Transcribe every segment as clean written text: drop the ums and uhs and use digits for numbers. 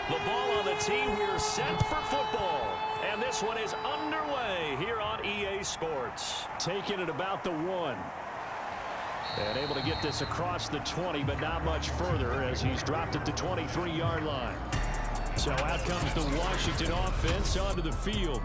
The ball on the tee. We're set for football. And this one is underway here on EA Sports. Taking it about the 1. And able to get this across the 20, but not much further as he's dropped it to 23-yard line. So out comes the Washington offense onto the field.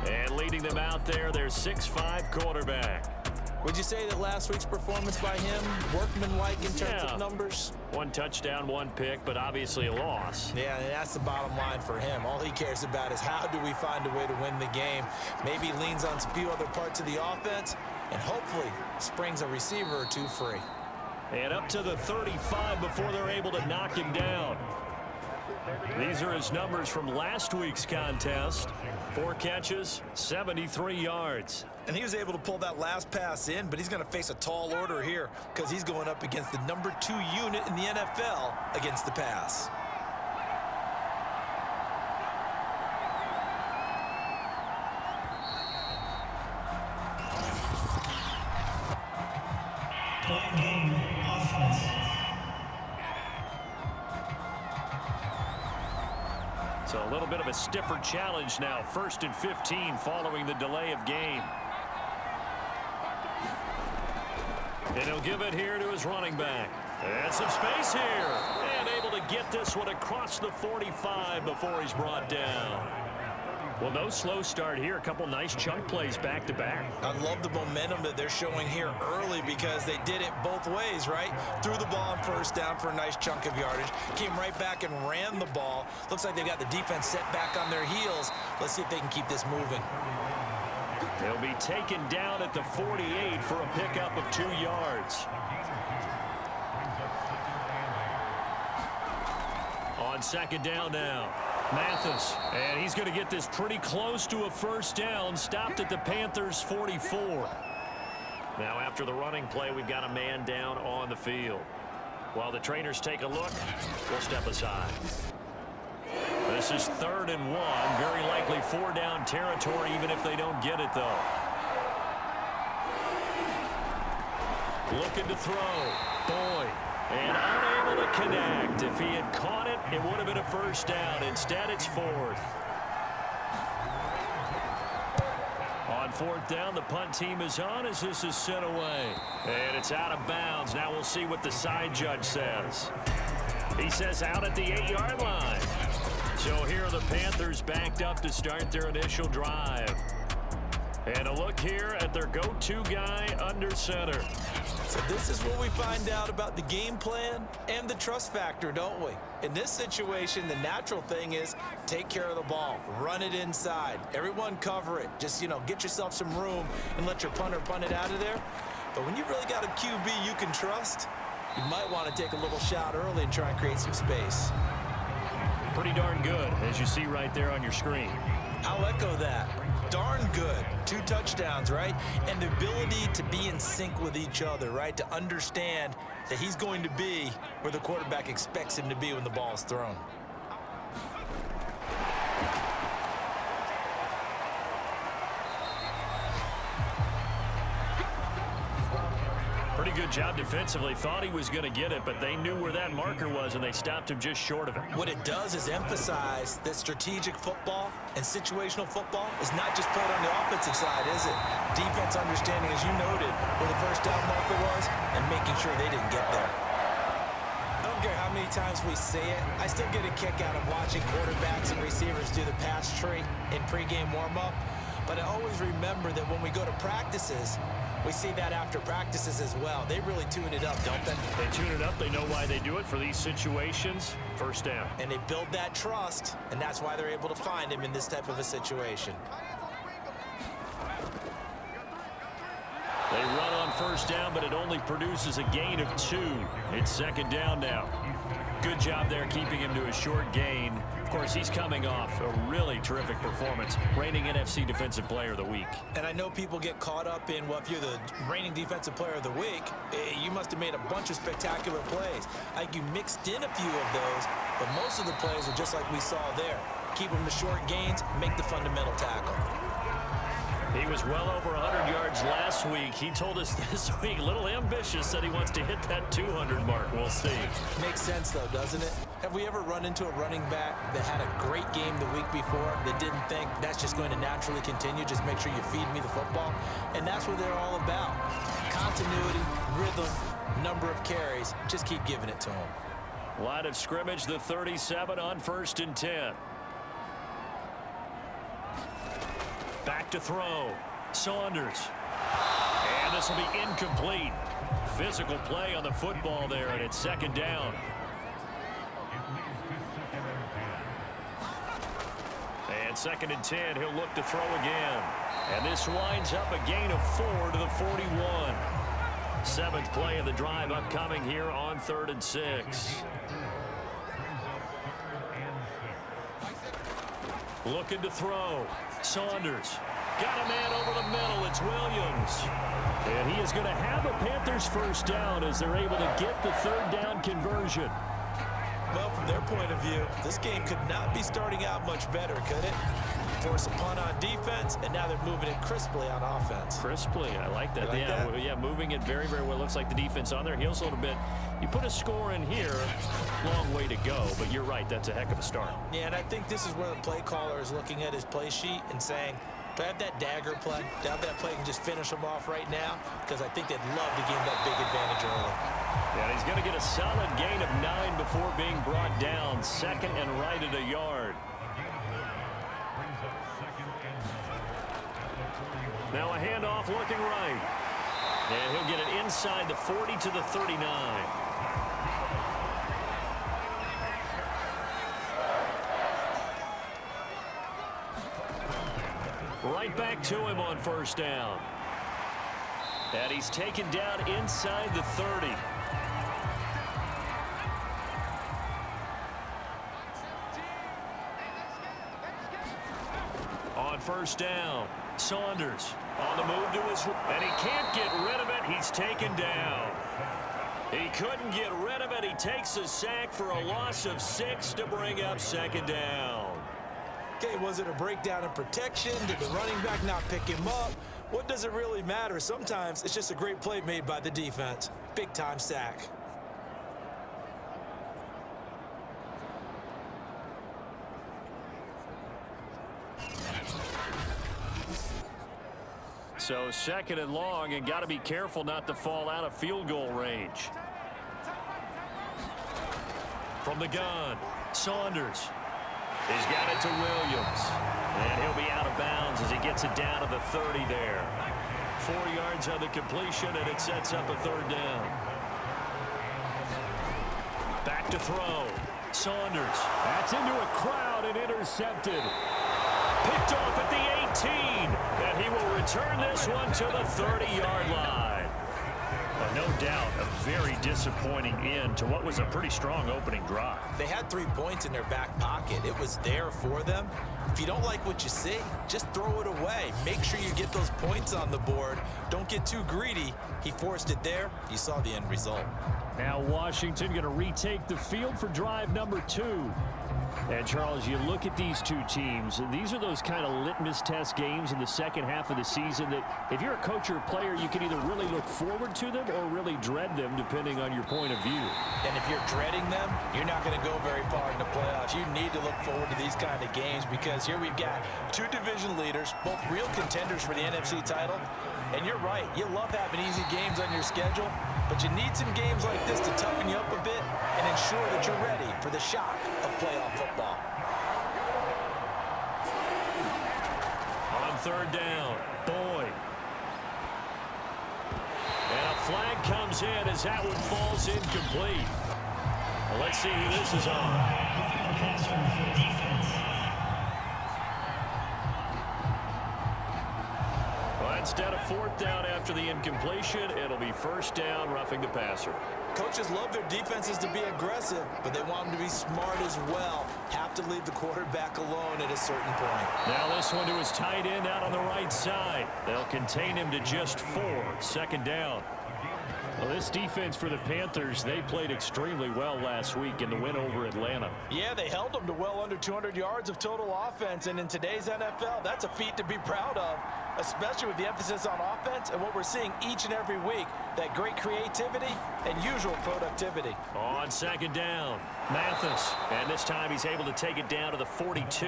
And leading them out there, their 6'5" quarterback. Would you say that last week's performance by him, workmanlike in terms of numbers? 1 touchdown, 1 pick, but obviously a loss. Yeah, and that's the bottom line for him. All he cares about is how do we find a way to win the game. Maybe leans on a few other parts of the offense, and hopefully springs a receiver or 2 free. And up to the 35 before they're able to knock him down. These are his numbers from last week's contest. 4 catches, 73 yards. And he was able to pull that last pass in, but he's going to face a tall order here because he's going up against the number 2 unit in the NFL against the pass. So a little bit of a stiffer challenge now. 1st and 15 following the delay of game. And he'll give it here to his running back. And some space here. And able to get this one across the 45 before he's brought down. Well, no slow start here. A couple nice chunk plays back-to-back. I love the momentum that they're showing here early because they did it both ways, right? Threw the ball on 1st down for a nice chunk of yardage. Came right back and ran the ball. Looks like they got the defense set back on their heels. Let's see if they can keep this moving. They'll be taken down at the 48 for a pickup of 2 yards. On 2nd down now. Mathis, and he's going to get this pretty close to a 1st down, stopped at the Panthers' 44. Now after the running play, we've got a man down on the field. While the trainers take a look, we'll step aside. This is 3rd and 1, very likely 4-down territory even if they don't get it though. Looking to throw, Boyd. And unable to connect. If he had caught it, it would have been a 1st down. Instead, it's 4th. On 4th down, the punt team is on as this is sent away. And it's out of bounds. Now we'll see what the side judge says. He says out at the 8-yard line. So here are the Panthers backed up to start their initial drive. And a look here at their go-to guy under center. So this is where we find out about the game plan and the trust factor, don't we? In this situation, the natural thing is take care of the ball, run it inside. Everyone cover it. Just, get yourself some room and let your punter punt it out of there. But when you really got a QB you can trust, you might want to take a little shot early and try and create some space. Pretty darn good, as you see right there on your screen. I'll echo that. Darn good. 2 touchdowns, right? And the ability to be in sync with each other, right? To understand that he's going to be where the quarterback expects him to be when the ball is thrown. Pretty good job defensively. Thought he was going to get it, but they knew where that marker was, and they stopped him just short of it. What it does is emphasize that strategic football and situational football is not just played on the offensive side, is it? Defense understanding, as you noted, where the 1st down marker was and making sure they didn't get there. I don't care how many times we say it, I still get a kick out of watching quarterbacks and receivers do the pass tree in pregame warm-up. But I always remember that when we go to practices, we see that after practices as well. They really tune it up, don't they? They tune it up. They know why they do it for these situations. 1st down. And they build that trust, and that's why they're able to find him in this type of a situation. They run on 1st down, but it only produces a gain of 2. It's 2nd down now. Good job there keeping him to a short gain. Of course, he's coming off a really terrific performance, reigning NFC Defensive Player of the Week. And I know people get caught up in, well, if you're the reigning Defensive Player of the Week, you must have made a bunch of spectacular plays. Like you mixed in a few of those, but most of the plays are just like we saw there. Keep them to short gains, make the fundamental tackle. He was well over 100 yards last week. He told us this week, a little ambitious, said he wants to hit that 200 mark. We'll see. Makes sense, though, doesn't it? Have we ever run into a running back that had a great game the week before that didn't think that's just going to naturally continue? Just make sure you feed me the football. And that's what they're all about. Continuity, rhythm, number of carries. Just keep giving it to them. Line of scrimmage, the 37 on 1st and 10. Back to throw. Saunders. And this will be incomplete. Physical play on the football there, and it's 2nd down. And 2nd and 10, he'll look to throw again. And this winds up a gain of 4 to the 41. 7th play of the drive upcoming here on 3rd and 6. Looking to throw. Saunders. Got a man over the middle. It's Williams. And he is going to have a Panthers 1st down as they're able to get the 3rd down conversion. Well, from their point of view, this game could not be starting out much better, could it? Force a punt on defense, and now they're moving it crisply on offense. Crisply, I like that. Yeah, moving it very, very well. Looks like the defense on their heels a little bit. You put a score in here, long way to go, but you're right, that's a heck of a start. Yeah, and I think this is where the play caller is looking at his play sheet and saying, do I have that dagger play? Do I have that play and just finish them off right now? Because I think they'd love to gain that big advantage early. Yeah, he's going to get a solid gain of 9 before being brought down. 2nd and right at a yard. Now a handoff looking right. And he'll get it inside the 40 to the 39. Right back to him on 1st down. And he's taken down inside the 30. On 1st down, Saunders on the move to his, and he can't get rid of it. He's taken down. He couldn't get rid of it. He takes a sack for a loss of 6 to bring up 2nd down. Okay, was it a breakdown in protection? Did the running back not pick him up? What does it really matter? Sometimes it's just a great play made by the defense. Big-time sack. So 2nd and long, and got to be careful not to fall out of field goal range. From the gun, Saunders. He's got it to Williams. And he'll be out of bounds as he gets it down to the 30 there. 4 yards on the completion, and it sets up a 3rd down. Back to throw. Saunders. That's into a crowd and intercepted. Picked off at the 18. And he will return this one to the 30-yard line. Well, no doubt a very disappointing end to what was a pretty strong opening drive. They had 3 points in their back pocket. It was there for them. If you don't like what you see, just throw it away. Make sure you get those points on the board. Don't get too greedy. He forced it there. You saw the end result. Now Washington going to retake the field for drive number 2. And, Charles, you look at these two teams, these are those kind of litmus test games in the second half of the season that if you're a coach or a player, you can either really look forward to them or really dread them depending on your point of view. And if you're dreading them, you're not going to go very far in the playoffs. You need to look forward to these kind of games because here we've got 2 division leaders, both real contenders for the NFC title. And you're right, you love having easy games on your schedule, but you need some games like this to toughen you up a bit and ensure that you're ready for the shock of playoff football. On 3rd down, Boyd. And a flag comes in as that one falls incomplete. Well, let's see who this is on. Instead of 4th down after the incompletion, it'll be 1st down, roughing the passer. Coaches love their defenses to be aggressive, but they want them to be smart as well. Have to leave the quarterback alone at a certain point. Now this one to his tight end out on the right side. They'll contain him to just 4. 2nd down. Well, this defense for the Panthers, they played extremely well last week in the win over Atlanta. Yeah, they held them to well under 200 yards of total offense, and in today's NFL, that's a feat to be proud of, especially with the emphasis on offense and what we're seeing each and every week, that great creativity and usual productivity. On second down, Mathis, and this time he's able to take it down to the 42.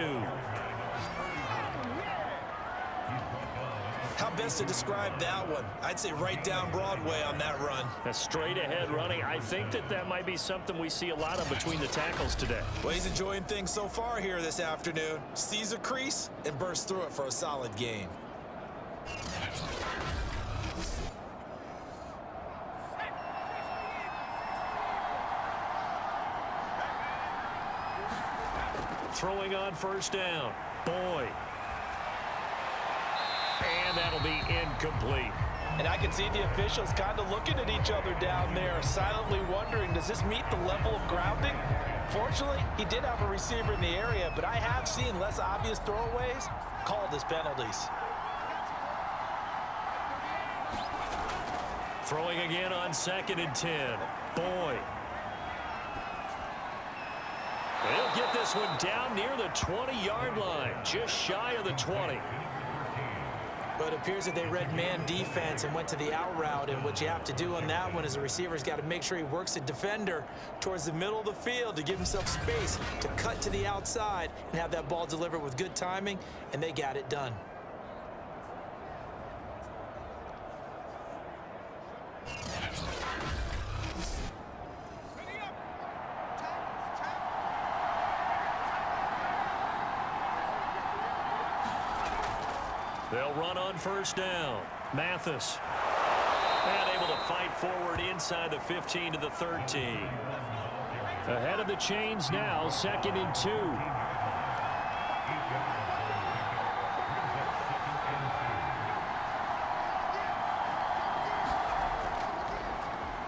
How best to describe that one? I'd say right down Broadway on that run. A straight ahead running. I think that might be something we see a lot of between the tackles today. Well, he's enjoying things so far here this afternoon. Sees a crease and bursts through it for a solid gain. Throwing on first down. Boyd. And that'll be incomplete. And I can see the officials kind of looking at each other down there, silently wondering, does this meet the level of grounding? Fortunately, he did have a receiver in the area, but I have seen less obvious throwaways called as penalties. Throwing again on 2nd and 10. Boyd. He'll get this one down near the 20-yard line, just shy of the 20. But it appears that they read man defense and went to the out route, and what you have to do on that one is the receiver's got to make sure he works the defender towards the middle of the field to give himself space to cut to the outside and have that ball delivered with good timing, and they got it done. They'll run on first down. Mathis. And able to fight forward inside the 15 to the 13. Ahead of the chains now, 2nd and 2.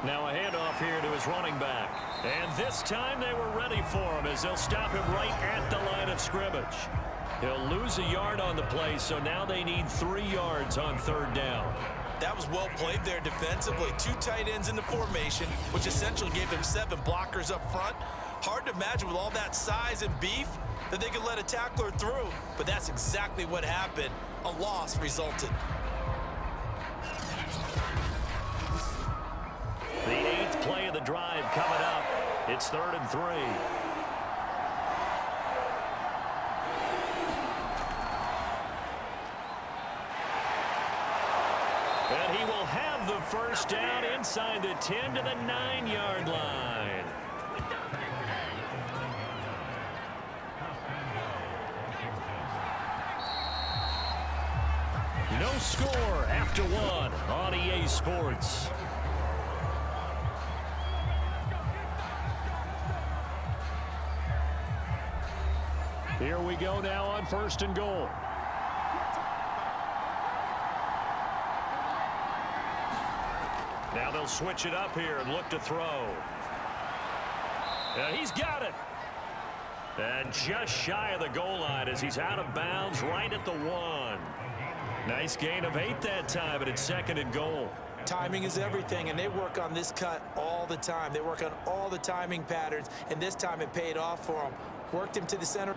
Now a handoff here to his running back. And this time they were ready for him as they'll stop him right at the line of scrimmage. He'll lose a yard on the play, so now they need 3 yards on 3rd down. That was well played there defensively. 2 tight ends in the formation, which essentially gave them 7 blockers up front. Hard to imagine with all that size and beef that they could let a tackler through, but that's exactly what happened. A loss resulted. The 8th play of the drive coming up. It's 3rd and 3. And he will have the first down inside the 10 to the 9-yard line. No score after 1 on EA Sports. Here we go now on 1st and goal. Now they'll switch it up here and look to throw. He's got it. And just shy of the goal line as he's out of bounds right at the 1. Nice gain of 8 that time, but it's 2nd and goal. Timing is everything, and they work on this cut all the time. They work on all the timing patterns, and this time it paid off for them. Worked him to the center.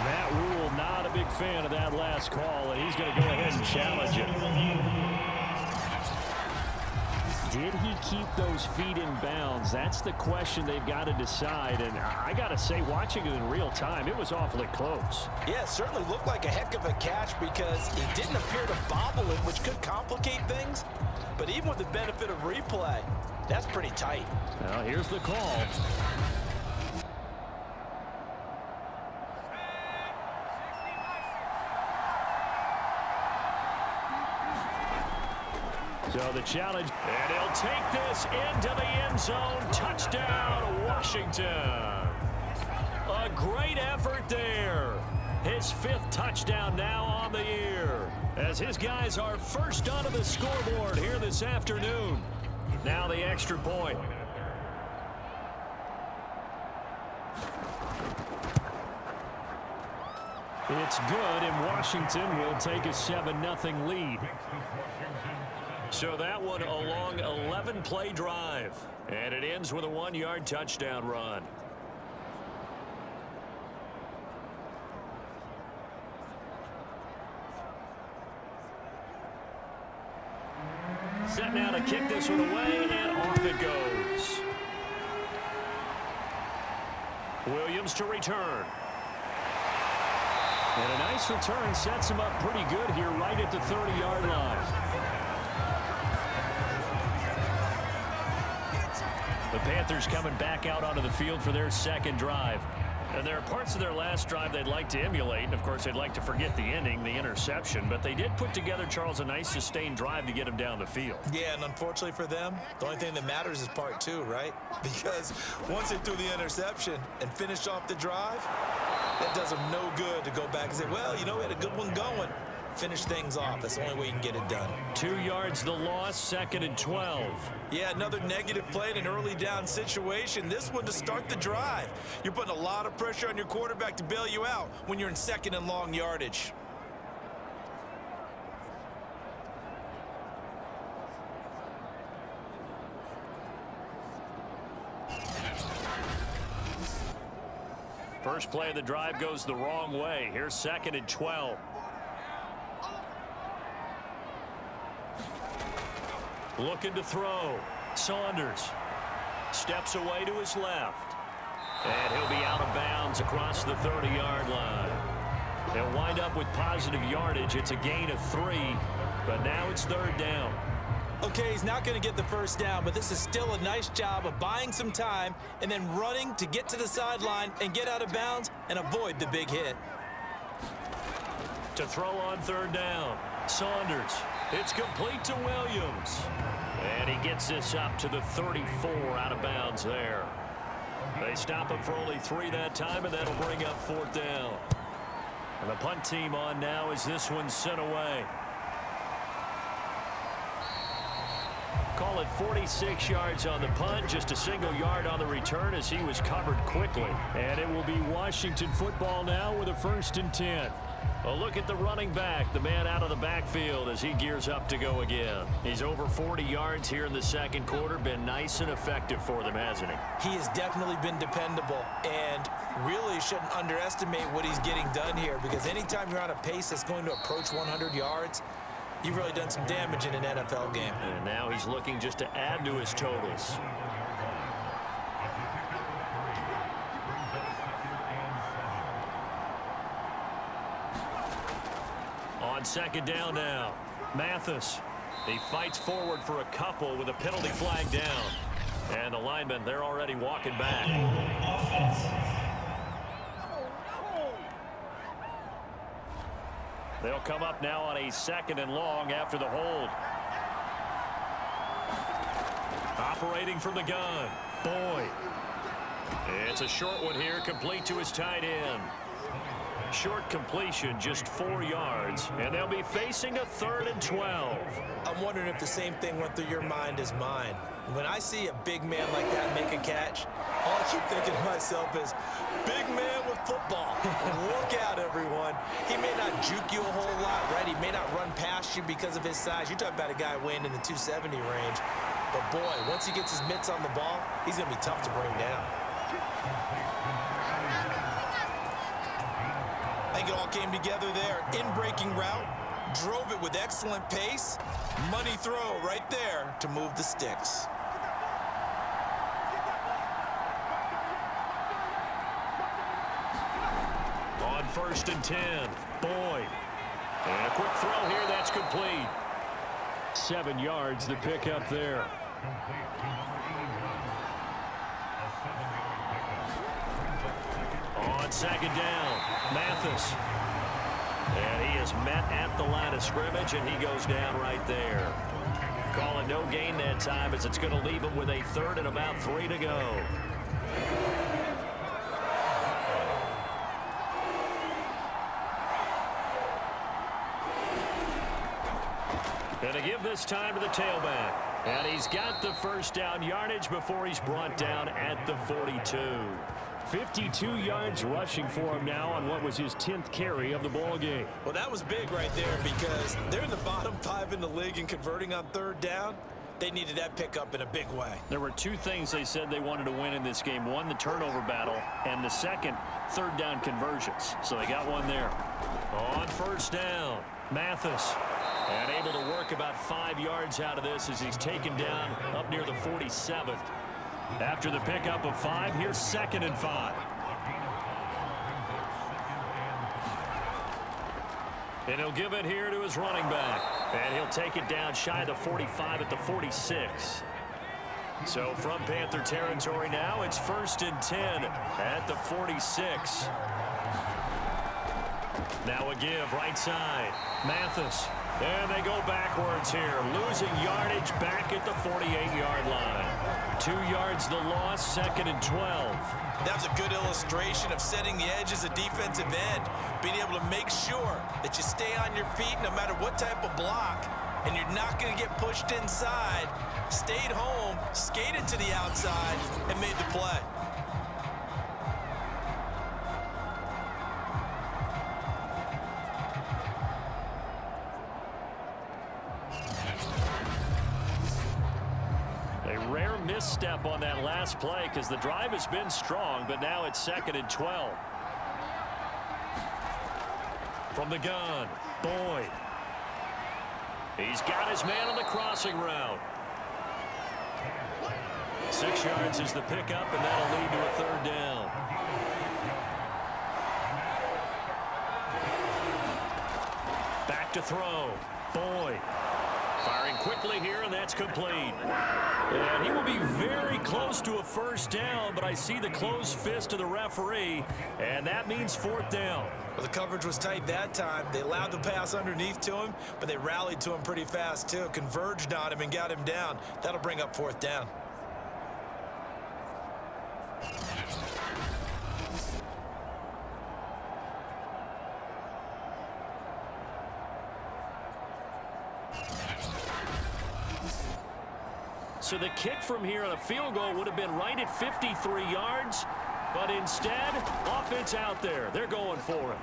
Matt Rule not a big fan of that last call, and he's going to go ahead and challenge it. Did he keep those feet in bounds? That's the question they've got to decide. And I got to say, watching it in real time, it was awfully close. Yeah, it certainly looked like a heck of a catch because he didn't appear to bobble it, which could complicate things. But even with the benefit of replay, that's pretty tight. Now, here's the call. So the challenge, and he'll take this into the end zone. Touchdown, Washington. A great effort there. His 5th touchdown now on the year, as his guys are first onto the scoreboard here this afternoon. Now the extra point. It's good, and Washington will take a 7-0 lead. So that one a long 11-play drive. And it ends with a 1-yard touchdown run. Set now to kick this one away, and off it goes. Williams to return. And a nice return sets him up pretty good here right at the 30-yard line. The Panthers coming back out onto the field for their second drive. And there are parts of their last drive they'd like to emulate. And, of course, they'd like to forget the ending, the interception. But they did put together, Charles, a nice sustained drive to get him down the field. Yeah, and unfortunately for them, the only thing that matters is part 2, right? Because once they threw the interception and finished off the drive, that does them no good to go back and say, well, you know, we had a good one going. Finish things off. That's the only way you can get it done. 2 yards the loss, 2nd and 12. Yeah, another negative play in an early down situation. This one to start the drive. You're putting a lot of pressure on your quarterback to bail you out when you're in 2nd and long yardage. First play of the drive goes the wrong way. Here's 2nd and 12. Looking to throw. Saunders steps away to his left. And he'll be out of bounds across the 30-yard line. They'll wind up with positive yardage. It's a gain of 3, but now it's 3rd down. Okay, he's not going to get the first down, but this is still a nice job of buying some time and then running to get to the sideline and get out of bounds and avoid the big hit. To throw on 3rd down. Saunders. It's complete to Williams. And he gets this up to the 34 out of bounds there. They stop him for only 3 that time, and that'll bring up 4th down. And the punt team on now as this one's sent away. Call it 46 yards on the punt, just a single yard on the return as he was covered quickly. And it will be Washington football now with a 1st and 10. A look at the running back, the man out of the backfield as he gears up to go again. He's over 40 yards here in the 2nd quarter. Been nice and effective for them, hasn't he? He has definitely been dependable and really shouldn't underestimate what he's getting done here, because anytime you're on a pace that's going to approach 100 yards, you've really done some damage in an NFL game. And now he's looking just to add to his totals. On 2nd down now, Mathis. He fights forward for a couple with a penalty flag down. And the linemen, they're already walking back. They'll come up now on a 2nd and long after the hold. Operating from the gun, Boyd. It's a short one here, complete to his tight end. Short completion, just 4 yards, and they'll be facing a 3rd and 12. I'm wondering if the same thing went through your mind as mine. When I see a big man like that make a catch, all I keep thinking to myself is, big man with football. Look out, everyone. He may not juke you a whole lot, right? He may not run past you because of his size. You're talking about a guy weighing in the 270 range. But, boy, once he gets his mitts on the ball, he's going to be tough to bring down. I think it all came together there. In-breaking route, drove it with excellent pace. Money throw right there to move the sticks. On 1st and 10, Boyd. And a quick throw here, that's complete. 7 yards, the pickup there. On 2nd down, Mathis. And he is met at the line of scrimmage, and he goes down right there. Call it no gain that time, as it's going to leave him with a 3rd and about 3 to go. And to give this time to the tailback. And he's got the 1st down yardage before he's brought down at the 42. 52 yards rushing for him now on what was his 10th carry of the ball game. Well, that was big right there because they're in the bottom 5 in the league in converting on third down. They needed that pickup in a big way. There were 2 things they said they wanted to win in this game. One, the turnover battle, and the second, third down conversions. So they got one there. On first down, Mathis. And able to work about 5 yards out of this as he's taken down up near the 47. After the pickup of 5, here's 2nd and 5. And he'll give it here to his running back. And he'll take it down shy of the 45 at the 46. So from Panther territory now, it's 1st and 10 at the 46. Now a give right side. Mathis. And they go backwards here. Losing yardage back at the 48-yard line. 2 yards the loss, 2nd and 12. That was a good illustration of setting the edge as a defensive end. Being able to make sure that you stay on your feet no matter what type of block. And you're not going to get pushed inside. Stayed home, skated to the outside, and made the play. Misstep on that last play because the drive has been strong, but now it's 2nd and 12. From the gun, Boyd. He's got his man on the crossing route. 6 yards is the pickup, and that'll lead to a third down. Back to throw, Boyd. Firing quickly here, and that's complete. And he will be very close to a first down, but I see the closed fist of the referee, and that means 4th down. Well, the coverage was tight that time. They allowed the pass underneath to him, but they rallied to him pretty fast, too. Converged on him and got him down. That'll bring up 4th down. So the kick from here on a field goal would have been right at 53 yards, but instead, offense out there. They're going for it.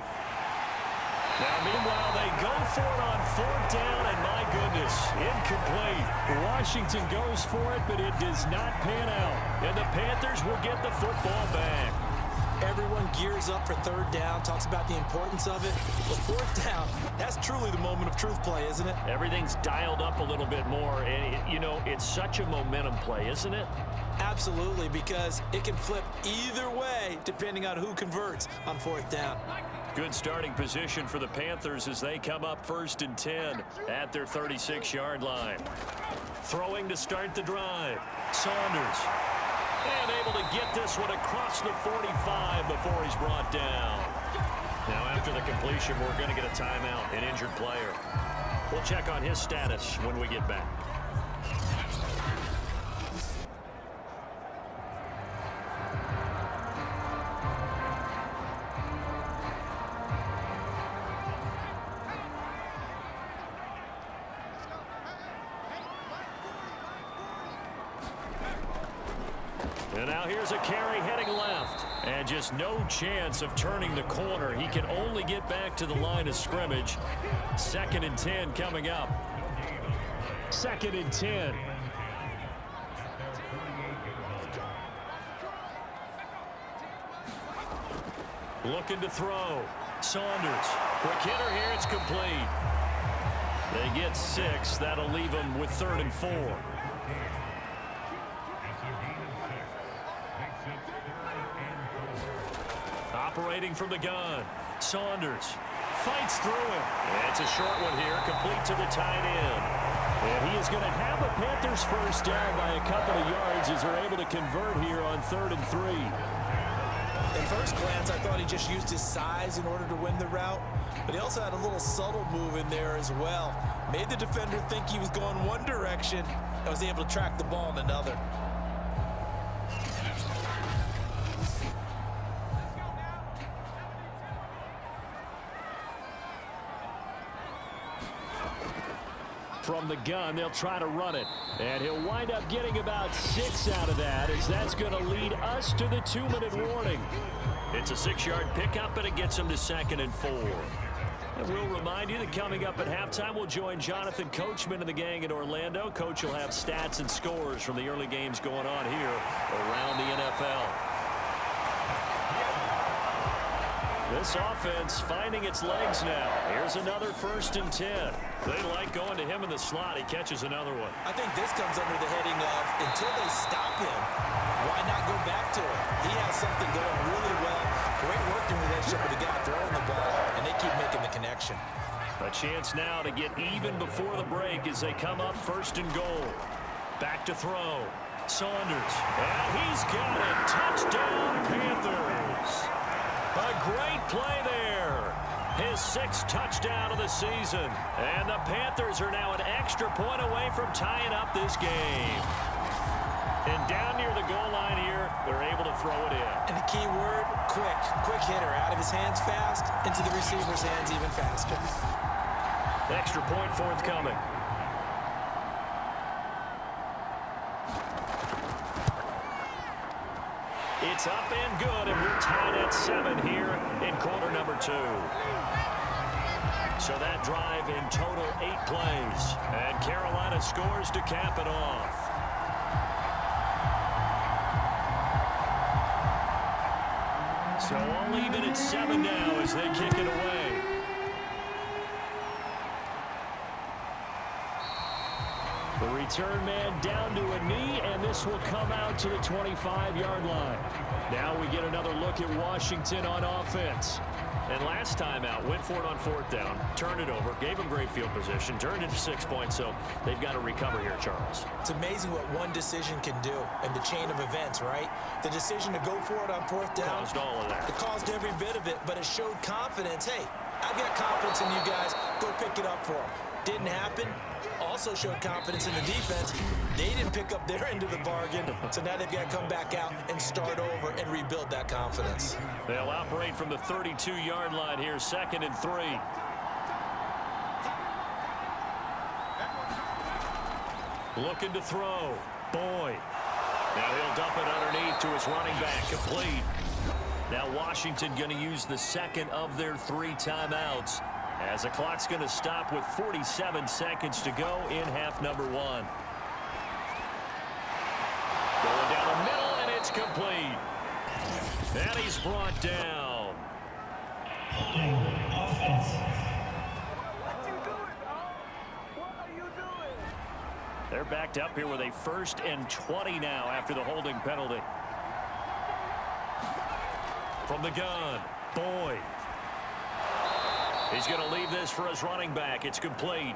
Now, meanwhile, they go for it on 4th down, and my goodness, incomplete. Washington goes for it, but it does not pan out. And the Panthers will get the football back. Everyone gears up for 3rd down, talks about the importance of it. But 4th down, that's truly the moment of truth play, isn't it? Everything's dialed up a little bit more, and, you know, it's such a momentum play, isn't it? Absolutely, because it can flip either way depending on who converts on 4th down. Good starting position for the Panthers as they come up 1st and 10 at their 36-yard line. Throwing to start the drive, Saunders. And able to get this one across the 45 before he's brought down. Now after the completion, we're going to get a timeout, an injured player. We'll check on his status when we get back. And now here's a carry heading left. And just no chance of turning the corner. He can only get back to the line of scrimmage. 2nd and 10 coming up. 2nd and 10. Looking to throw. Saunders. Quick hitter here. It's complete. They get 6. That'll leave them with 3rd and 4. Operating from the gun. Saunders fights through it. It's a short one here, complete to the tight end. And he is going to have a Panthers first down by a couple of yards as they're able to convert here on 3rd and 3. At first glance, I thought he just used his size in order to win the route, but he also had a little subtle move in there as well. Made the defender think he was going one direction and was able to track the ball in another. From the gun, they'll try to run it. And he'll wind up getting about 6 out of that, as that's going to lead us to the 2-minute warning. It's a 6-yard pickup, and it gets him to 2nd and 4. And we'll remind you that coming up at halftime, we'll join Jonathan Coachman and the gang in Orlando. Coach will have stats and scores from the early games going on here around the NFL. This offense finding its legs now. Here's another 1st and 10. They like going to him in the slot. He catches another one. I think this comes under the heading of until they stop him, why not go back to him? He has something going really well. Great working relationship with the guy throwing the ball, and they keep making the connection. A chance now to get even before the break as they come up 1st and goal. Back to throw. Saunders. And he's got it. Touchdown, Panthers. A great play there. His 6th touchdown of the season. And the Panthers are now an extra point away from tying up this game. And down near the goal line here, they're able to throw it in. And the key word, quick. Quick hitter. Out of his hands fast, into the receiver's hands even faster. Extra point forthcoming. It's up and good, and we're tied at 7 here in quarter number 2. So that drive in total 8 plays. And Carolina scores to cap it off. So all even at 7 now as they kick it away. The return man down to a knee, and this will come out to the 25-yard line. Now we get another look at Washington on offense. And last time out, went for it on 4th down, turned it over, gave them great field position, turned it to 6 points, so they've got to recover here, Charles. It's amazing what one decision can do in the chain of events, right? The decision to go for it on 4th down. Caused all of that. It caused every bit of it, but it showed confidence. Hey, I've got confidence in you guys. Go pick it up for them. Didn't happen. Also showed confidence in the defense. They didn't pick up their end of the bargain, so now they've got to come back out and start over and rebuild that confidence. They'll operate from the 32-yard line here, 2nd and 3. Looking to throw. Boyd. Now he'll dump it underneath to his running back, complete. Now Washington going to use the 2nd of their 3 timeouts, as the clock's going to stop with 47 seconds to go in half number 1. Going down the middle, and it's complete. And he's brought down. They're backed up here with a 1st and 20 now after the holding penalty. From the gun, Boyd. He's going to leave this for his running back. It's complete.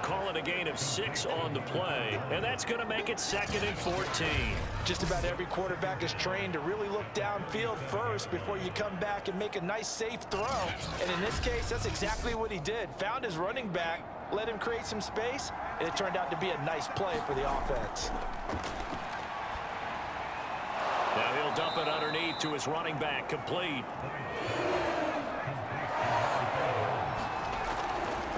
Call it a gain of 6 on the play, and that's going to make it 2nd and 14. Just about every quarterback is trained to really look downfield first before you come back and make a nice, safe throw. And in this case, that's exactly what he did. Found his running back, let him create some space, and it turned out to be a nice play for the offense. Now he'll dump it underneath to his running back, complete.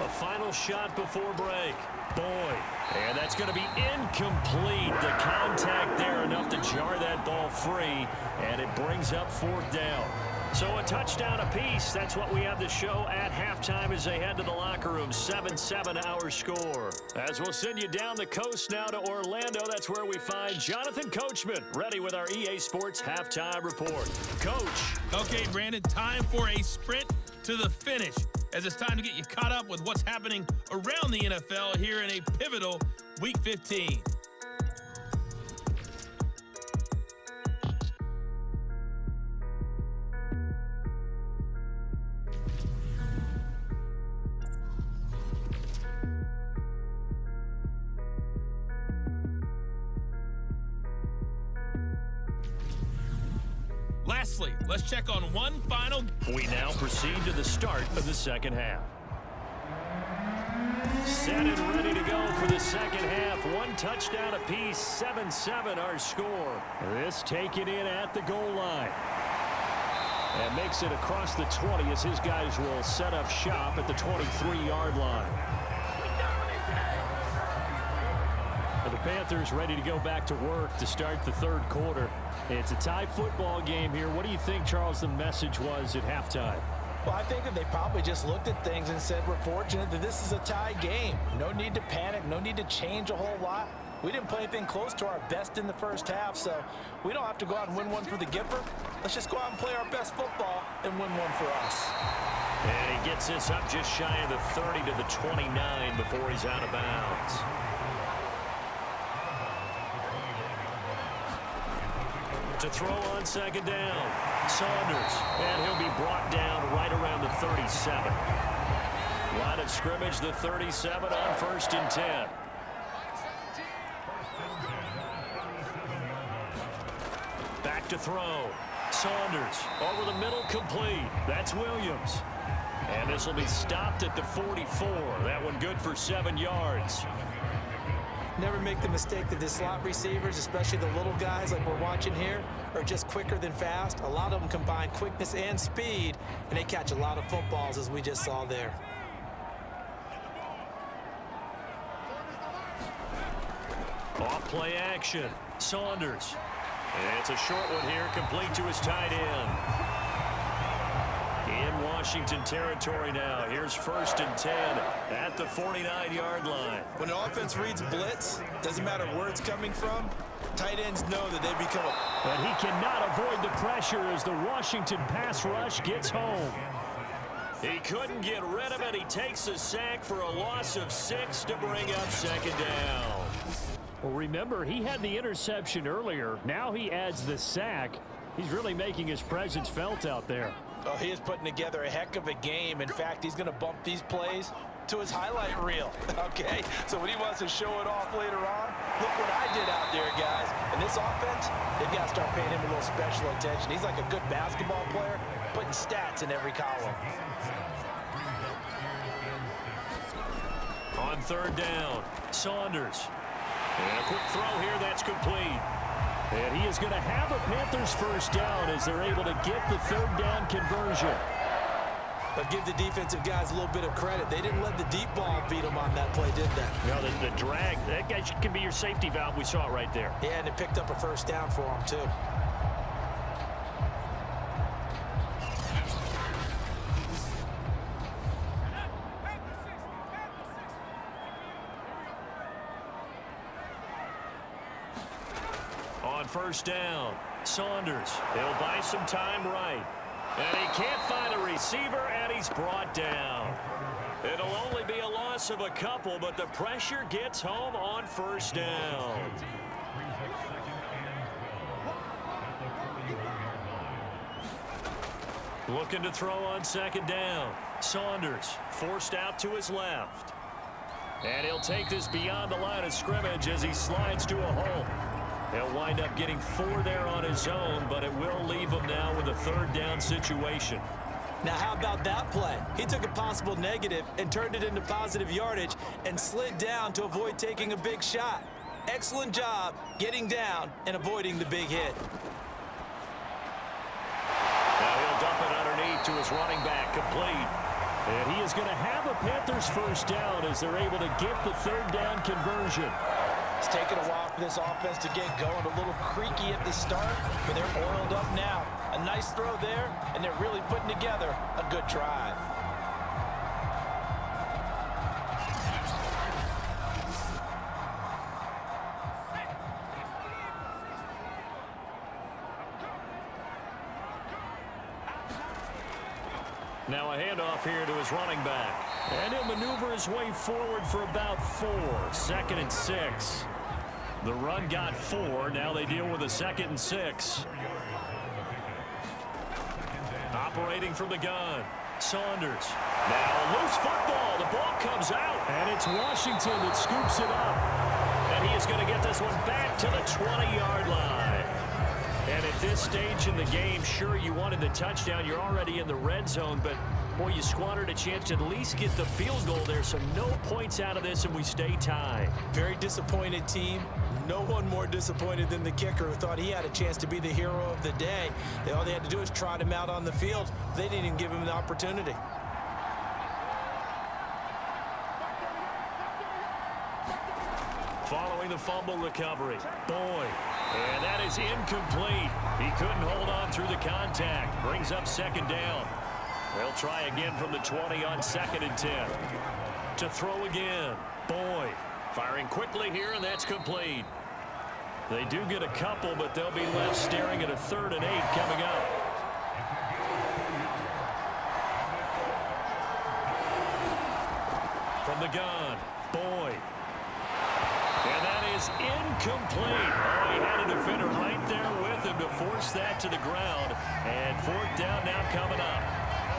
A final shot before break. Boyd. And that's going to be incomplete. The contact there enough to jar that ball free. And it brings up 4th down. So a touchdown apiece. That's what we have to show at halftime as they head to the locker room. 7-7 our score. As we'll send you down the coast now to Orlando, that's where we find Jonathan Coachman, ready with our EA Sports halftime report. Coach. Okay, Brandon, time for a sprint to the finish, as it's time to get you caught up with what's happening around the NFL here in a pivotal Week 15. Lastly, let's check on one final. We now proceed to the start of the second half. Set and ready to go for the second half. 1 touchdown apiece, 7-7 our score. This taken in at the goal line. And makes it across the 20 as his guys will set up shop at the 23-yard line. Panthers ready to go back to work to start the third quarter. It's a tie football game here. What do you think, Charles, the message was at halftime? Well, I think that they probably just looked at things and said, we're fortunate that this is a tie game. No need to panic, no need to change a whole lot. We didn't play anything close to our best in the first half, so we don't have to go out and win one for the Gipper. Let's just go out and play our best football and win one for us. And he gets this up just shy of the 30 to the 29 before he's out of bounds. To throw on second down, Saunders, and he'll be brought down right around the 37. Line of scrimmage, the 37 on 1st and 10. Back to throw. Saunders over the middle, complete. That's Williams. And this will be stopped at the 44. That one good for 7 yards. Never make the mistake that the slot receivers, especially the little guys like we're watching here, are just quicker than fast. A lot of them combine quickness and speed, and they catch a lot of footballs, as we just saw there. Off play action. Saunders. And it's a short one here, complete to his tight end. In Washington territory now. Here's 1st and 10 at the 49-yard line. When an offense reads blitz, doesn't matter where it's coming from, tight ends know that they become a... And he cannot avoid the pressure as the Washington pass rush gets home. He couldn't get rid of it. He takes a sack for a loss of 6 to bring up second down. Well, remember, he had the interception earlier. Now he adds the sack. He's really making his presence felt out there. Oh, he is putting together a heck of a game. In fact, he's going to bump these plays to his highlight reel. Okay, so when he wants to show it off later on, look what I did out there, guys. And this offense, they've got to start paying him a little special attention. He's like a good basketball player, putting stats in every column. On 3rd down, Saunders. And a quick throw here, that's complete. And he is going to have a Panthers first down as they're able to get the 3rd down conversion. But give the defensive guys a little bit of credit. They didn't let the deep ball beat them on that play, did they? No, the drag, that guy can be your safety valve. We saw it right there. Yeah, and it picked up a first down for him, too. On 1st down, Saunders. He'll buy some time right. And he can't find a receiver, and he's brought down. It'll only be a loss of a couple, but the pressure gets home on 1st down. Looking to throw on 2nd down. Saunders forced out to his left. And he'll take this beyond the line of scrimmage as he slides to a hole. He'll wind up getting 4 there on his own, but it will leave him now with a 3rd down situation. Now, how about that play? He took a possible negative and turned it into positive yardage and slid down to avoid taking a big shot. Excellent job getting down and avoiding the big hit. Now he'll dump it underneath to his running back, complete. And he is going to have a Panthers first down as they're able to get the 3rd down conversion. It's taken a while for this offense to get going. A little creaky at the start, but they're oiled up now. A nice throw there, and they're really putting together a good drive. Now a handoff here to his running back. And he'll maneuver his way forward for about 4. 2nd and 6. The run got 4. Now they deal with a 2nd and 6. Operating from the gun. Saunders. Now a loose football. The ball comes out. And it's Washington that scoops it up. And he is going to get this one back to the 20-yard line. And at this stage in the game, sure, you wanted the touchdown. You're already in the red zone, but, boy, you squandered a chance to at least get the field goal there. So no points out of this, and we stay tied. Very disappointed team. No one more disappointed than the kicker, who thought he had a chance to be the hero of the day. All they had to do was trot him out on the field. They didn't even give him the opportunity. Following the fumble recovery. Boyd. And that is incomplete. He couldn't hold on through the contact. Brings up second down. They'll try again from the 20 on 2nd and 10. To throw again. Boyd. Firing quickly here, and that's complete. They do get a couple, but they'll be left staring at a 3rd and 8 coming up. From the gun, Boyd. And that is incomplete. Oh, he had a defender right there with him to force that to the ground. And 4th down now coming up.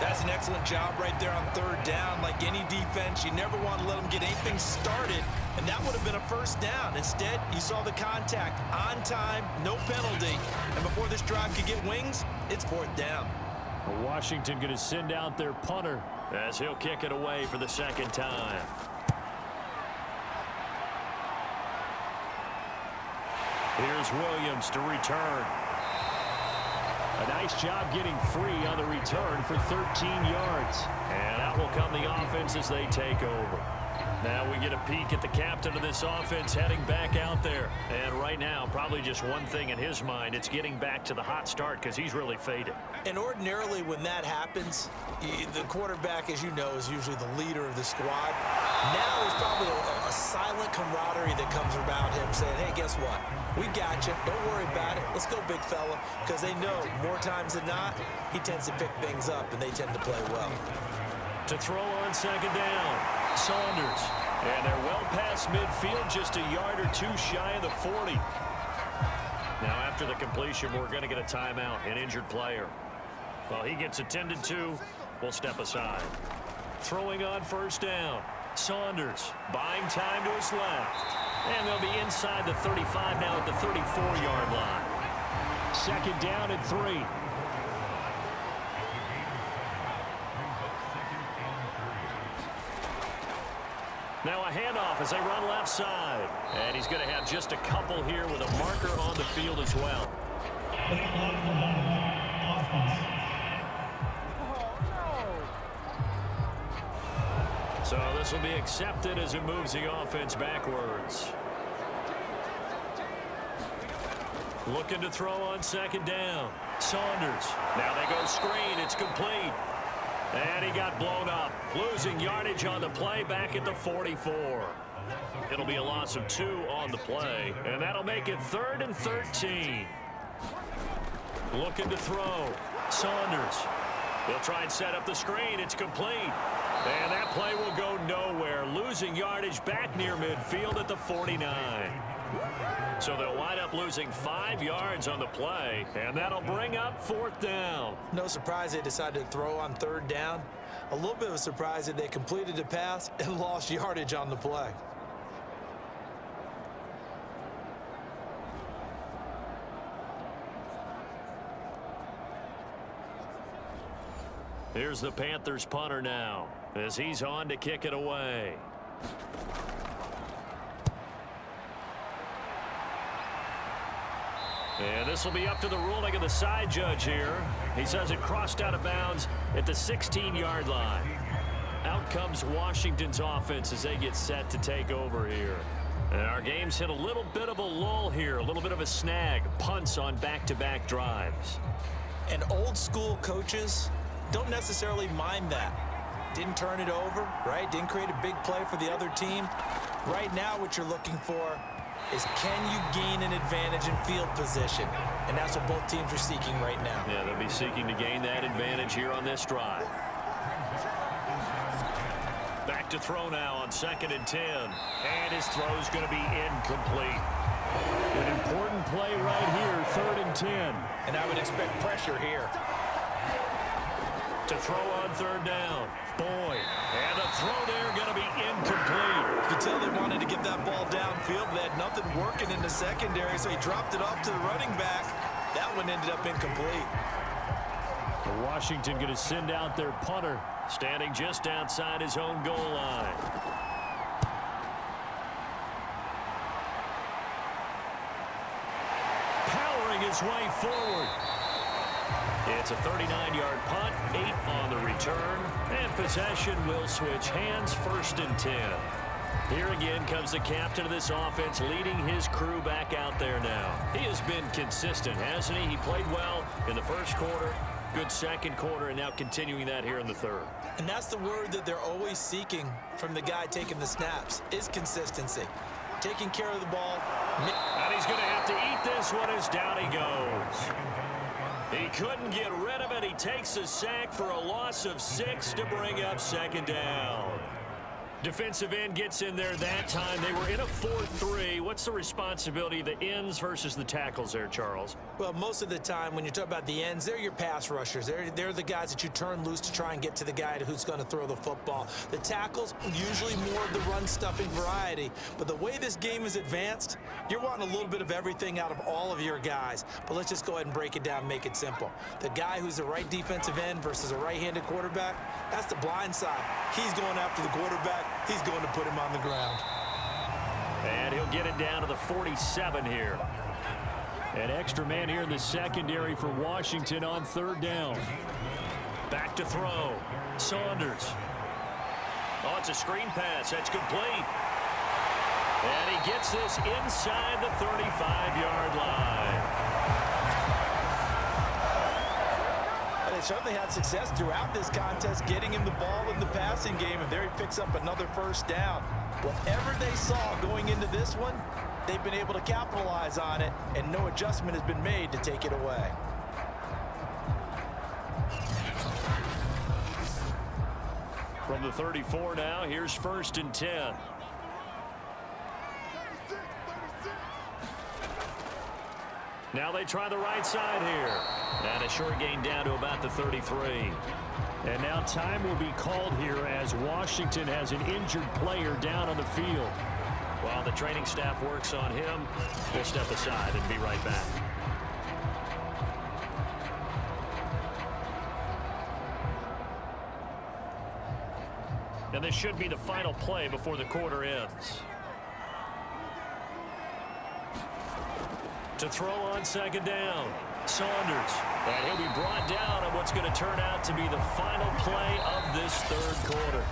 That's an excellent job right there on 3rd down. Like any defense, you never want to let them get anything started, and that would have been a 1st down. Instead, you saw the contact on time, no penalty, and before this drive could get wings, it's 4th down. Washington going to send out their punter as he'll kick it away for the 2nd time. Here's Williams to return. A nice job getting free on the return for 13 yards. And out will come the offense as they take over. Now we get a peek at the captain of this offense heading back out there. And right now, probably just one thing in his mind. It's getting back to the hot start because he's really faded. And ordinarily when that happens, the quarterback, as you know, is usually the leader of the squad. Now there's probably a silent camaraderie that comes about him saying, hey, guess what? We got you. Don't worry about it. Let's go, big fella. Because they know more times than not, he tends to pick things up, and they tend to play well. To throw on 2nd down, Saunders. And they're well past midfield, just a yard or 2 shy of the 40. Now after the completion, we're going to get a timeout, an injured player. Well, he gets attended to. We'll step aside. Throwing on 1st down, Saunders buying time to his left. And they'll be inside the 35 now at the 34-yard line. 2nd down and 3. Now a handoff as they run left side. And he's going to have just a couple here with a marker on the field as well. So this will be accepted as it moves the offense backwards. Looking to throw on 2nd down. Saunders. Now they go screen. It's complete. And he got blown up. Losing yardage on the play back at the 44. It'll be a loss of 2 on the play. And that'll make it 3rd and 13. Looking to throw. Saunders. They'll try and set up the screen. It's complete. And that play will go nowhere. Losing yardage back near midfield at the 49. So they'll wind up losing 5 yards on the play. And that'll bring up 4th down. No surprise they decided to throw on 3rd down. A little bit of a surprise that they completed the pass and lost yardage on the play. Here's the Panthers punter now as he's on to kick it away. And this will be up to the ruling of the side judge here. He says it crossed out of bounds at the 16-yard line. Out comes Washington's offense as they get set to take over here. And our game's hit a little bit of a lull here, a little bit of a snag. Punts on back-to-back drives. And old school coaches don't necessarily mind that. Didn't turn it over, right? Didn't create a big play for the other team. Right now what you're looking for is can you gain an advantage in field position? And that's what both teams are seeking right now. Yeah, they'll be seeking to gain that advantage here on this drive. Back to throw now on 2nd and 10. And his throw's going to be incomplete. An important play right here, 3rd and 10. And I would expect pressure here. To throw on 3rd down, Boyd. And the throw there going to be incomplete. You could tell they wanted to get that ball downfield. They had nothing working in the secondary, so he dropped it off to the running back. That one ended up incomplete. Washington going to send out their punter, standing just outside his own goal line. Powering his way forward. It's a 39-yard punt, 8 on the return, and possession will switch hands, 1st and 10. Here again comes the captain of this offense, leading his crew back out there now. He has been consistent, hasn't he? He played well in the first quarter, good second quarter, and now continuing that here in the third. And that's the word that they're always seeking from the guy taking the snaps, is consistency. Taking care of the ball. And he's going to have to eat this one as down he goes. He couldn't get rid of it. He takes a sack for a loss of 6 to bring up second down. Defensive end gets in there that time. They were in a 4-3. What's the responsibility of the ends versus the tackles there, Charles? Well, most of the time when you talk about the ends, they're your pass rushers. They're the guys that you turn loose to try and get to the guy who's going to throw the football. The tackles, usually more of the run-stuffing variety. But the way this game is advanced, you're wanting a little bit of everything out of all of your guys. But let's just go ahead and break it down and make it simple. The guy who's the right defensive end versus a right-handed quarterback, that's the blind side. He's going after the quarterback. He's going to put him on the ground. And he'll get it down to the 47 here. An extra man here in the secondary for Washington on third down. Back to throw. Saunders. Oh, it's a screen pass. That's complete. And he gets this inside the 35-yard line. They certainly had success throughout this contest getting him the ball in the passing game, and there he picks up another first down. Whatever they saw going into this one, they've been able to capitalize on it, and no adjustment has been made to take it away. From the 34 now, here's 1st and 10. Now they try the right side here. And a short gain down to about the 33. And now time will be called here as Washington has an injured player down on the field. While the training staff works on him, we'll step aside and be right back. And this should be the final play before the quarter ends. To throw on second down, Saunders. And he'll be brought down on what's going to turn out to be the final play of this third quarter.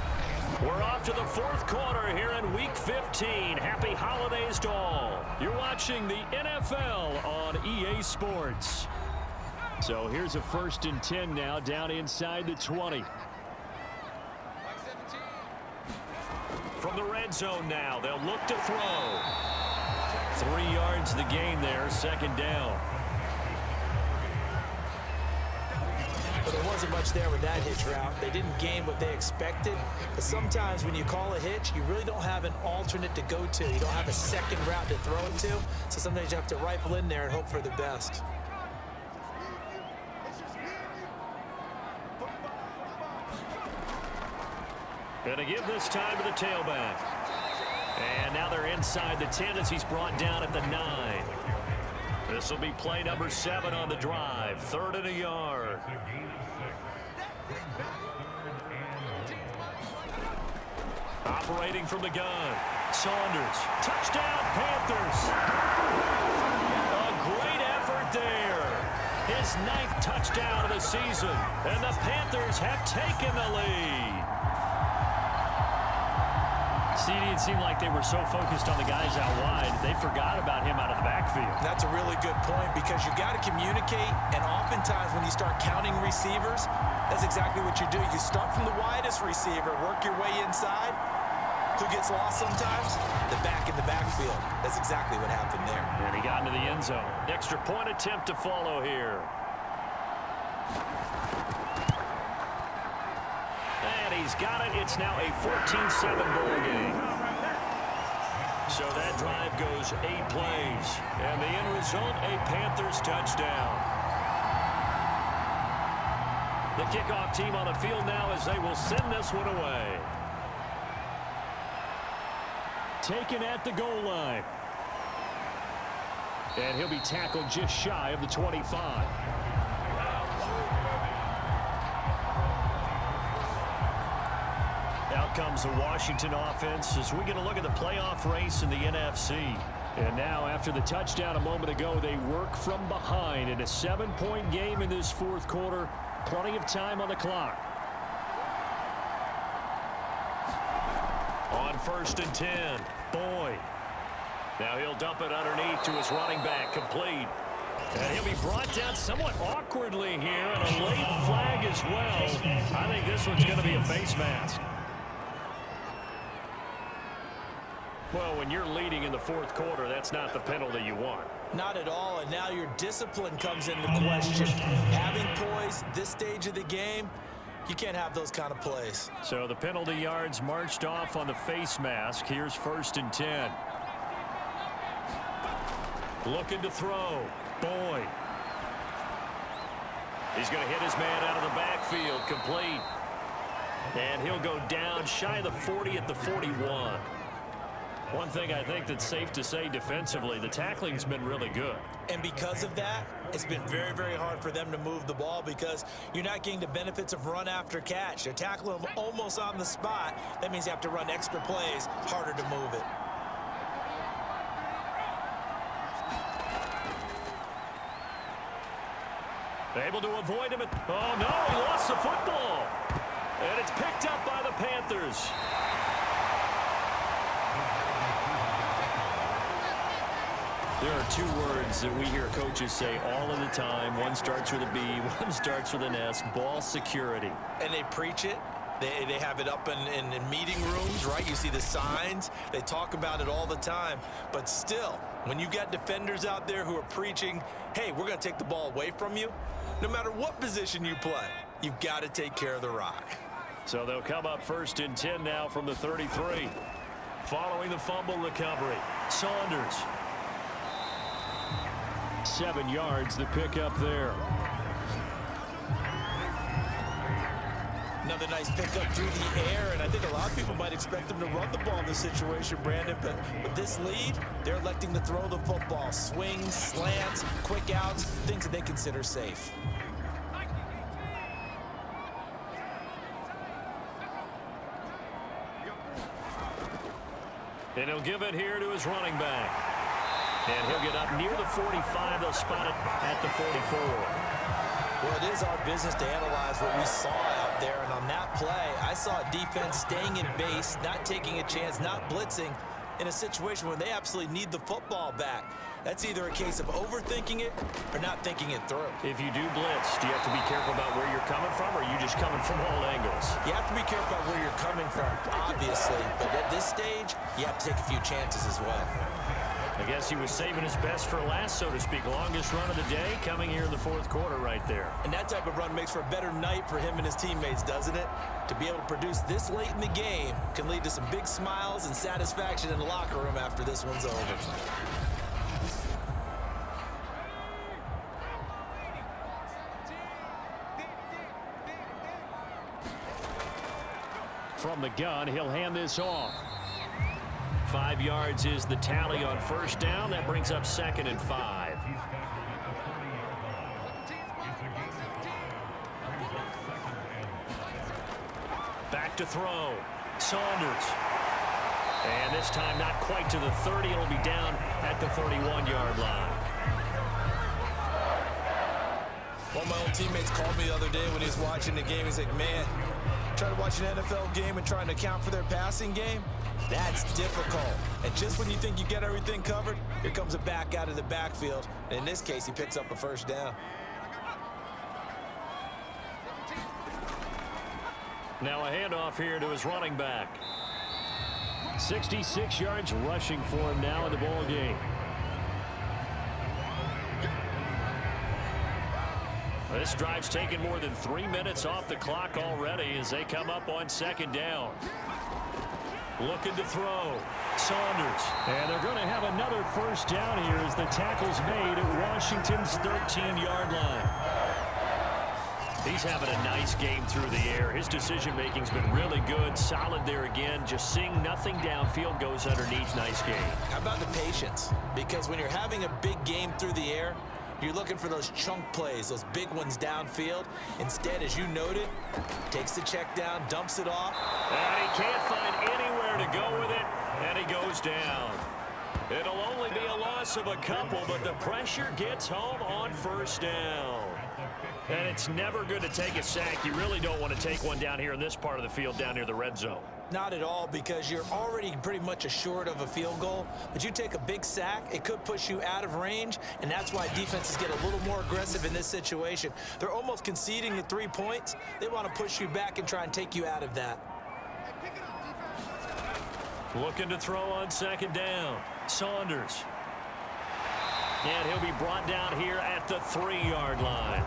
We're off to the fourth quarter here in Week 15. Happy holidays to all. You're watching the NFL on EA Sports. So here's a 1st and 10 now down inside the 20. From the red zone now, they'll look to throw. 3 yards the gain there, second down. But there wasn't much there with that hitch route. They didn't gain what they expected. But sometimes when you call a hitch, you really don't have an alternate to go to. You don't have a second route to throw it to. So sometimes you have to rifle in there and hope for the best. Gonna give this time to the tailback. And now they're inside the 10 as he's brought down at the 9. This will be play number 7 on the drive. 3rd and a yard. Operating from the gun. Saunders. Touchdown, Panthers. A great effort there. His 9th touchdown of the season. And the Panthers have taken the lead. It seemed like they were so focused on the guys out wide, they forgot about him out of the backfield. That's a really good point because you got to communicate, and oftentimes when you start counting receivers, that's exactly what you do. You start from the widest receiver, work your way inside. Who gets lost sometimes? The back in the backfield. That's exactly what happened there. And he got into the end zone. Extra point attempt to follow here. He's got it. It's now a 14-7 ball game. So that drive goes 8 plays. And the end result, a Panthers touchdown. The kickoff team on the field now as they will send this one away. Taken at the goal line. And he'll be tackled just shy of the 25. Comes the Washington offense as we get a look at the playoff race in the NFC. And now after the touchdown a moment ago, they work from behind in a 7-point game in this fourth quarter. Plenty of time on the clock. On 1st and 10, Boyd. Now he'll dump it underneath to his running back, complete. And he'll be brought down somewhat awkwardly here, and a late flag as well. I think this one's going to be a face mask. Well, when you're leading in the 4th quarter, that's not the penalty you want. Not at all, and now your discipline comes into question. Having poise this stage of the game, you can't have those kind of plays. So the penalty yards marched off on the face mask. Here's 1st and 10. Looking to throw. Boyd. He's going to hit his man out of the backfield. Complete. And he'll go down shy of the 40 at the 41. One thing I think that's safe to say defensively, the tackling's been really good. And because of that, it's been very, very hard for them to move the ball because you're not getting the benefits of run after catch. They're tackling them almost on the spot. That means you have to run extra plays, harder to move it. Able to avoid him. Oh, no, he lost the football. And it's picked up by the Panthers. There are 2 words that we hear coaches say all of the time. One starts with a B, one starts with an S, ball security. And they preach it. They have it up in meeting rooms, right? You see the signs. They talk about it all the time. But still, when you got defenders out there who are preaching, hey, we're going to take the ball away from you, no matter what position you play, you've got to take care of the rock. So they'll come up 1st and 10 now from the 33. Following the fumble recovery, Saunders. 7 yards, the pickup there. Another nice pickup through the air, and I think a lot of people might expect them to run the ball in this situation, Brandon, but with this lead, they're electing to throw the football. Swings, slants, quick outs, things that they consider safe. And he'll give it here to his running back. And he'll get up near the 45. They'll spot it at the 44. Well, it is our business to analyze what we saw out there, and on that play, I saw a defense staying in base, not taking a chance, not blitzing in a situation where they absolutely need the football back. That's either a case of overthinking it or not thinking it through. If you do blitz, do you have to be careful about where you're coming from, or are you just coming from all angles? You have to be careful about where you're coming from, obviously, but at this stage, you have to take a few chances as well. I guess he was saving his best for last, so to speak. Longest run of the day coming here in the 4th quarter right there. And that type of run makes for a better night for him and his teammates, doesn't it? To be able to produce this late in the game can lead to some big smiles and satisfaction in the locker room after this one's over. From the gun, he'll hand this off. 5 yards is the tally on 1st down. That brings up 2nd and 5. Back to throw. Saunders. And this time not quite to the 30. It'll be down at the 31-yard line. One of my old teammates called me the other day when he was watching the game. He's like, man, trying to watch an NFL game and trying to account for their passing game, that's difficult. And just when you think you get everything covered, here comes a back out of the backfield. And in this case, he picks up a 1st down. Now a handoff here to his running back. 66 yards rushing for him now in the ball game. This drive's taken more than 3 minutes off the clock already as they come up on 2nd down. Looking to throw. Saunders. And they're going to have another 1st down here as the tackle's made at Washington's 13-yard line. He's having a nice game through the air. His decision-making's been really good. Solid there again. Just seeing nothing downfield, goes underneath. Nice game. How about the patience? Because when you're having a big game through the air, you're looking for those chunk plays, those big ones downfield. Instead, as you noted, takes the check down, dumps it off. And he can't find anywhere to go with it, and he goes down. It'll only be a loss of a couple, but the pressure gets home on 1st down. And it's never good to take a sack. You really don't want to take one down here in this part of the field, down near the red zone. Not at all, because you're already pretty much assured of a field goal. But you take a big sack, it could push you out of range, and that's why defenses get a little more aggressive in this situation. They're almost conceding the 3 points. They want to push you back and try and take you out of that. Looking to throw on second down. Saunders. And he'll be brought down here at the 3-yard line.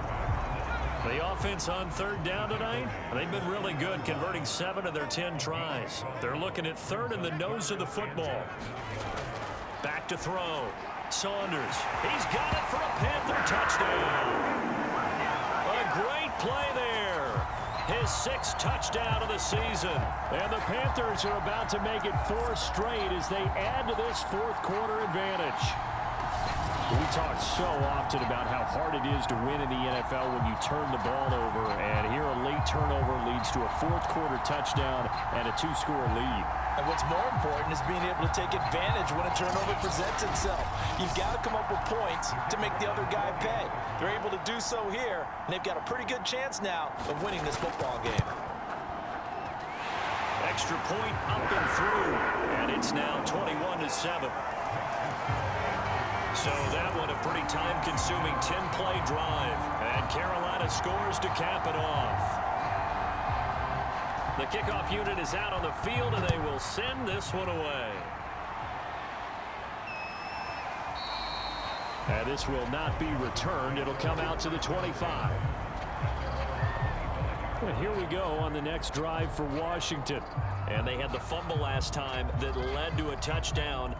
The offense on third down tonight, they've been really good, converting 7 of their 10 tries. They're looking at third in the nose of the football. Back to throw. Saunders. He's got it for a Panther touchdown. A great play there. His 6th touchdown of the season. And the Panthers are about to make it 4 straight as they add to this fourth quarter advantage. We talk so often about how hard it is to win in the NFL when you turn the ball over, and here a late turnover leads to a fourth quarter touchdown and a 2-score lead. And what's more important is being able to take advantage when a turnover presents itself. You've got to come up with points to make the other guy pay. They're able to do so here, and they've got a pretty good chance now of winning this football game. Extra point up and through, and it's now 21-7. So that one a pretty time-consuming 10-play drive. And Carolina scores to cap it off. The kickoff unit is out on the field, and they will send this one away. And this will not be returned. It'll come out to the 25. And here we go on the next drive for Washington. And they had the fumble last time that led to a touchdown.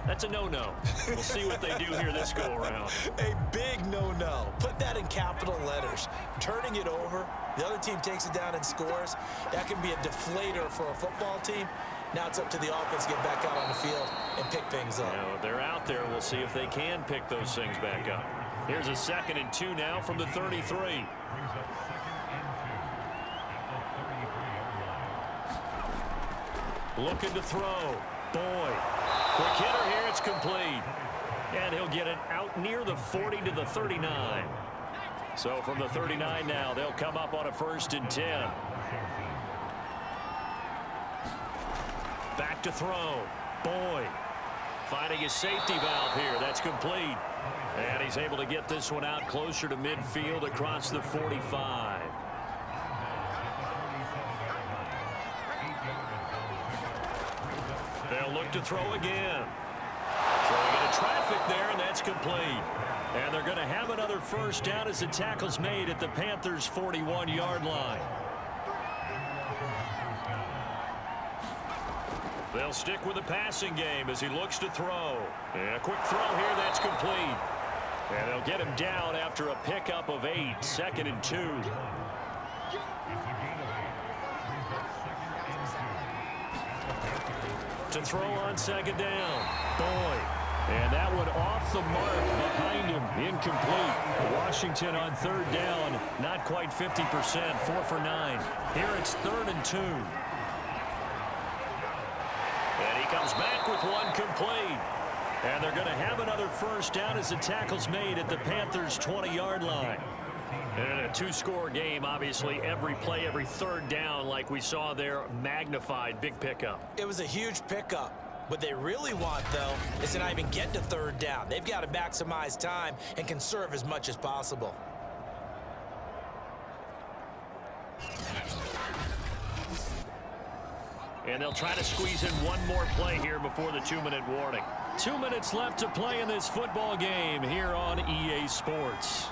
That's a no-no. We'll see what they do here this go-around. A big no-no. Put that in capital letters. Turning it over, the other team takes it down and scores. That can be a deflator for a football team. Now it's up to the offense to get back out on the field and pick things up. Now, they're out there. We'll see if they can pick those things back up. Here's a 2nd and 2 now from the 33. Looking to throw. Boyd. Quick hitter here, it's complete. And he'll get it out near the 40 to the 39. So from the 39 now, they'll come up on a 1st and 10. Back to throw. Boyd finding his safety valve here. That's complete. And he's able to get this one out closer to midfield across the 45. They'll look to throw again. Throwing into traffic there, and that's complete. And they're going to have another 1st down as the tackle's made at the Panthers' 41-yard line. They'll stick with the passing game as he looks to throw. And a quick throw here, that's complete. And they'll get him down after a pickup of 8, 2nd and 2. To throw on 2nd down. Boyd. And that one off the mark behind him. Incomplete. Washington on 3rd down. Not quite 50%. 4 for 9. Here it's 3rd and 2. And he comes back with one complete. And they're going to have another 1st down as the tackle's made at the Panthers' 20-yard line. And a 2-score game, obviously, every play, every 3rd down, like we saw there, magnified, big pickup. It was a huge pickup. What they really want, though, is to not even get to 3rd down. They've got to maximize time and conserve as much as possible. And they'll try to squeeze in one more play here before the 2-minute warning. 2 minutes left to play in this football game here on EA Sports.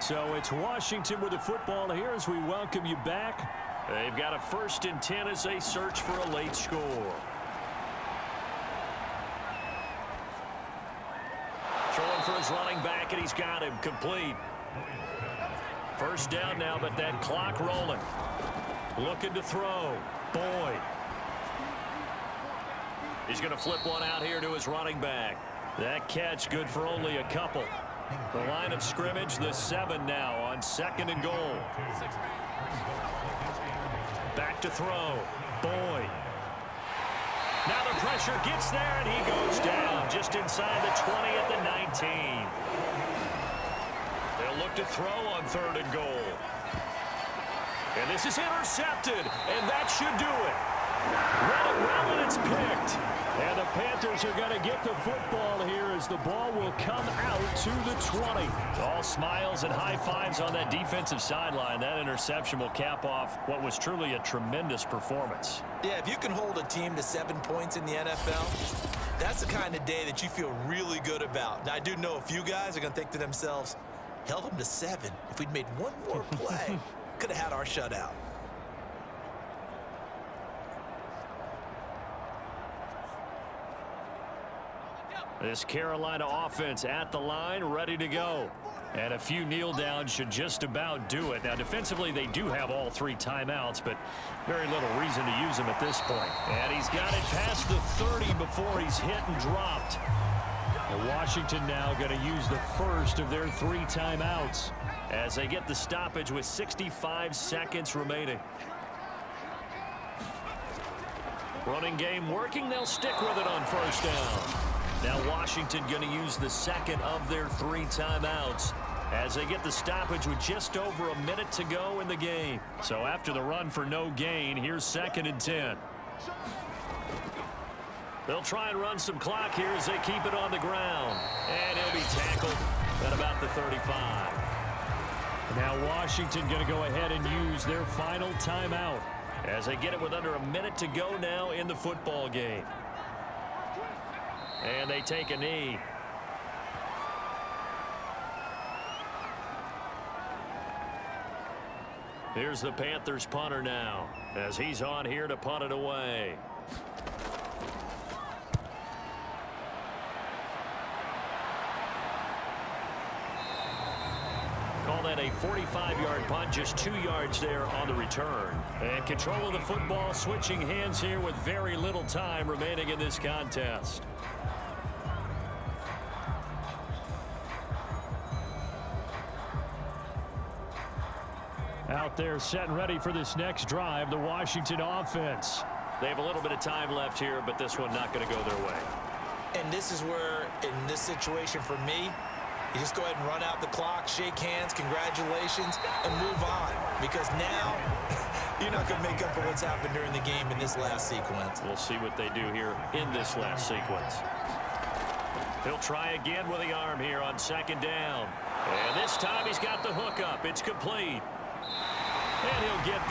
So it's Washington with the football here as we welcome you back. They've got a 1st and 10 as they search for a late score. Throwing for his running back, and he's got him complete. 1st down now, but that clock rolling. Looking to throw. Boyd. He's going to flip one out here to his running back. That catch good for only a couple. The line of scrimmage, the 7 now on 2nd and goal. Back to throw. Boyd. Now the pressure gets there, and he goes down just inside the 20 at the 19. They'll look look to throw on 3rd and goal. And this is intercepted, and that should do it. Run it well, and it's picked. And the Panthers are going to get the football here as the ball will come out to the 20. All smiles and high fives on that defensive sideline. That interception will cap off what was truly a tremendous performance. Yeah, if you can hold a team to 7 points in the NFL, that's the kind of day that you feel really good about. Now, I do know a few guys are going to think to themselves, held them to 7. If we'd made one more play, could have had our shutout. This Carolina offense at the line, ready to go. And a few kneel downs should just about do it. Now, defensively, they do have all 3 timeouts, but very little reason to use them at this point. And he's got it past the 30 before he's hit and dropped. And Washington now going to use the first of their 3 timeouts as they get the stoppage with 65 seconds remaining. Running game working. They'll stick with it on 1st down. Now Washington going to use the 2nd of their 3 timeouts as they get the stoppage with just over a minute to go in the game. So after the run for no gain, here's 2nd and 10. They'll try and run some clock here as they keep it on the ground. And he'll be tackled at about the 35. Now Washington going to go ahead and use their final timeout as they get it with under a minute to go now in the football game. And they take a knee. Here's the Panthers punter now as he's on here to punt it away. Call that a 45-yard punt, just 2 yards there on the return. And control of the football switching hands here with very little time remaining in this contest. Out there set and ready for this next drive, the Washington offense. They have a little bit of time left here, but this one not going to go their way. And this is where, in this situation for me, you just go ahead and run out the clock, shake hands, congratulations, and move on. Because now, you're not going to make up for what's happened during the game in this last sequence. We'll see what they do here in this last sequence. He'll try again with the arm here on 2nd down. And this time he's got the hook up. It's complete. And he'll get this.